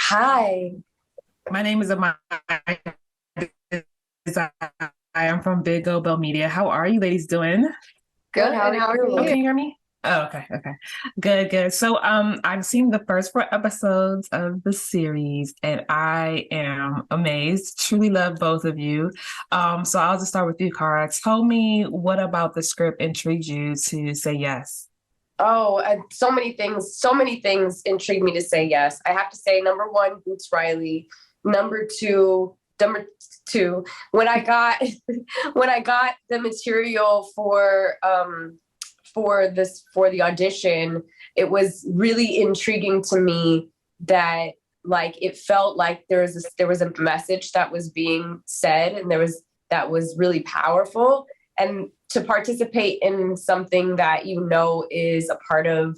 Hi. My name is Amaya. I am from Big O Bell Media. How are you ladies doing? Good. Good. How are How are Oh, you? can you? you hear me? Oh, okay. Good. So, I've seen the first four episodes of the series, and I am amazed. Truly love both of you. So I'll just start with you, Cara. Tell me what about the script intrigued you to say yes? Oh, so many things. So many things intrigue me to say yes. I have to say, number one, Boots Riley. Number two, number two. When I got when I got the material for the audition, it was really intriguing to me that like it felt like there was a message that was being said, and that was really powerful. And to participate in something that is a part of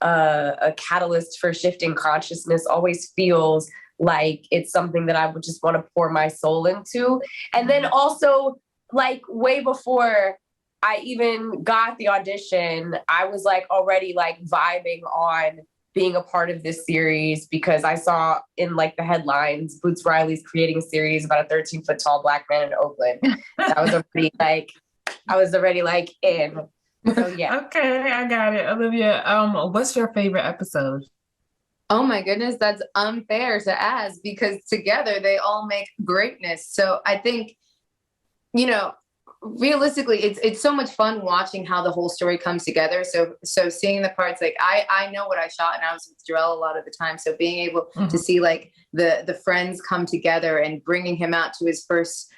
a catalyst for shifting consciousness always feels like it's something that I would just want to pour my soul into. And then also, like way before I even got the audition, I was like already like vibing on being a part of this series because I saw in like the headlines, Boots Riley's creating a series about a 13-foot tall black man in Oakland. That was already like I was already like in. So yeah. Okay, I got it. Olivia, what's your favorite episode? Oh my goodness, that's unfair to ask because together they all make greatness. So I think, you know, realistically, it's so much fun watching how the whole story comes together. So seeing the parts like I know what I shot and I was with Jerome a lot of the time. So being able to Mhm. see like the friends come together and bringing him out to his first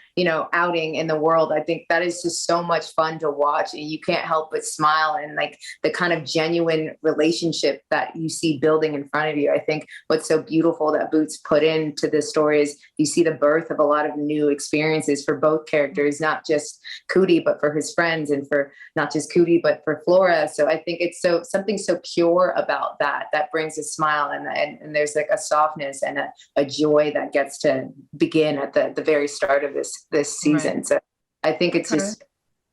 outing in the world, I think that is just so much fun to watch, and you can't help but smile, and like the kind of genuine relationship that you see building in front of you. I think what's so beautiful that Boots put into this story is you see the birth of a lot of new experiences for both characters, not just Cootie, but for his friends, and for not just Cootie, but for Flora. So I think it's something so pure about that brings a smile, and there's like a softness and a joy that gets to begin at the very start of this Right. season. So I think it's Okay. just,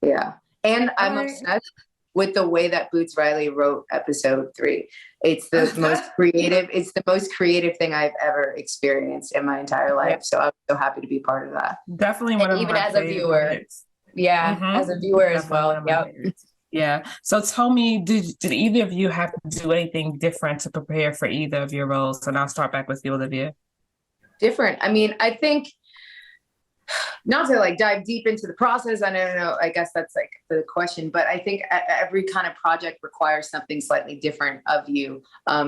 yeah. And All I'm right. obsessed with the way that Boots Riley wrote episode 3. It's the most creative thing I've ever experienced in my entire Yeah. life. So I'm so happy to be part of that. Definitely one And of even my as a viewer. favorites. Yeah, as a viewer as Definitely one well. of my Yep. favorites. Yeah. So tell me, did either of you have to do anything different to prepare for either of your roles? And I'll start back with you, Olivia. Different. I mean, I think not to like dive deep into the process. I don't know. I guess that's like the question, but I think every kind of project requires something slightly different of you.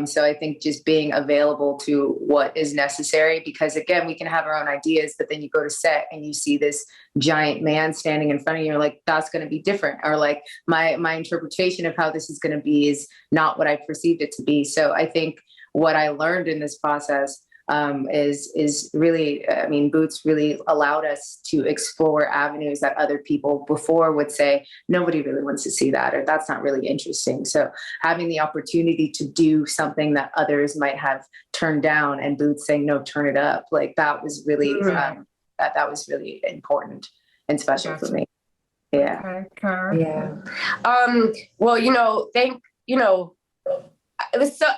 So I think just being available to what is necessary, because again, we can have our own ideas, but then you go to set and you see this giant man standing in front of you. You're like, that's going to be different. Or like my interpretation of how this is going to be is not what I perceived it to be. So I think what I learned in this process is really, I mean, Boots really allowed us to explore avenues that other people before would say, nobody really wants to see that, or that's not really interesting. So having the opportunity to do something that others might have turned down, and Boots saying, no, turn it up. Like that was really, Right. that was really important and special for Gotcha. me. Yeah. Okay, Cara. Yeah. Well,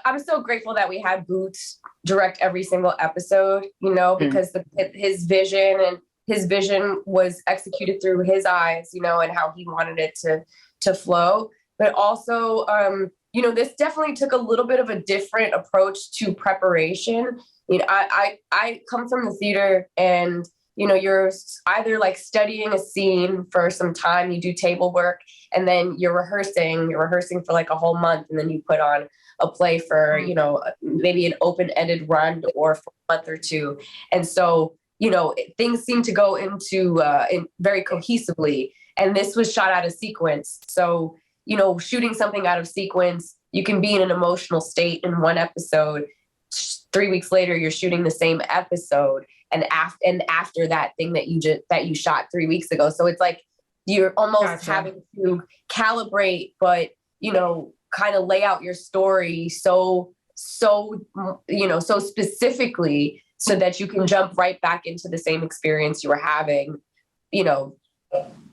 I'm so grateful that we had Boots direct every single episode, Mm. because his vision was executed through his eyes, and how he wanted it to flow. But also, this definitely took a little bit of a different approach to preparation. I come from the theater, and you're either like studying a scene for some time, you do table work, and then you're rehearsing for like a whole month, and then you put on a play for maybe an open-ended run or for a month or two. And so things seem to go into in very cohesively, and this was shot out of sequence. So shooting something out of sequence, you can be in an emotional state in one episode, 3 weeks later you're shooting the same episode, and after that thing that you shot 3 weeks ago. So it's like you're almost Gotcha. having to calibrate, but kind of lay out your story so specifically, so that you can jump right back into the same experience you were having you know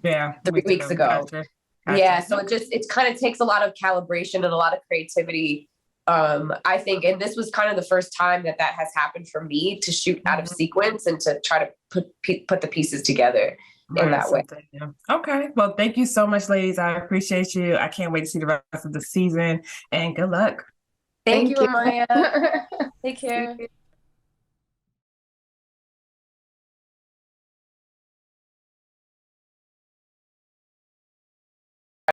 Yeah, 3 weeks ago. Gotcha. Yeah, Gotcha. so it kind of takes a lot of calibration and a lot of creativity I think, and this was kind of the first time that has happened for me, to shoot out of sequence and to try to put the pieces together in that way. Yeah. Okay. Well, thank you so much, ladies. I appreciate you. I can't wait to see the rest of the season, and good luck. Thank you, Amaya. Take care.